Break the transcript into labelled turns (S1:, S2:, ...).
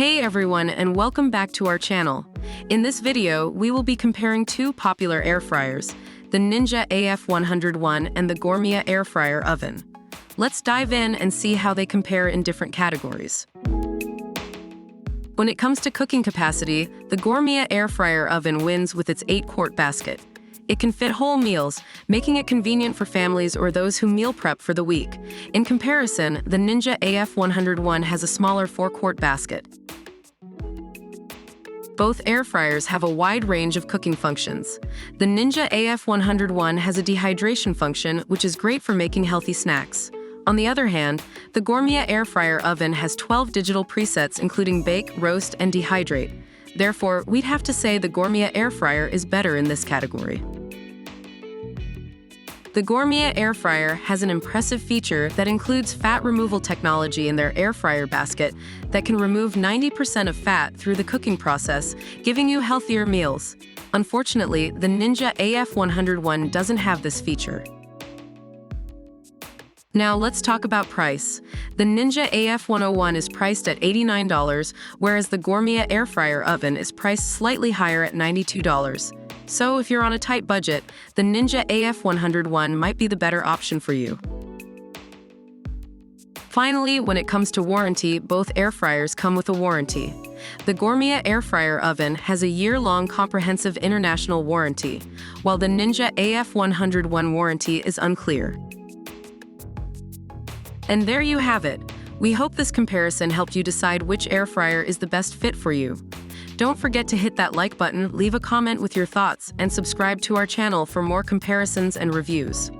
S1: Hey everyone, and welcome back to our channel. In this video, we will be comparing two popular air fryers, the Ninja AF101 and the Gourmia air fryer oven. Let's dive in and see how they compare in different categories. When it comes to cooking capacity, the Gourmia air fryer oven wins with its 8-quart basket. It can fit whole meals, making it convenient for families or those who meal prep for the week. In comparison, the Ninja AF101 has a smaller 4-quart basket. Both air fryers have a wide range of cooking functions. The Ninja AF101 has a dehydration function, which is great for making healthy snacks. On the other hand, the Gourmia air fryer oven has 12 digital presets including bake, roast, and dehydrate. Therefore, we'd have to say the Gourmia air fryer is better in this category. The Gourmia air fryer has an impressive feature that includes fat removal technology in their air fryer basket that can remove 90% of fat through the cooking process, giving you healthier meals. Unfortunately, the Ninja AF101 doesn't have this feature. Now let's talk about price. The Ninja AF101 is priced at $89, whereas the Gourmia air fryer oven is priced slightly higher at $92. So if you're on a tight budget, the Ninja AF101 might be the better option for you. Finally, when it comes to warranty, both air fryers come with a warranty. The Gourmia air fryer oven has a year-long comprehensive international warranty, while the Ninja AF101 warranty is unclear. And there you have it. We hope this comparison helped you decide which air fryer is the best fit for you. Don't forget to hit that like button, leave a comment with your thoughts, and subscribe to our channel for more comparisons and reviews.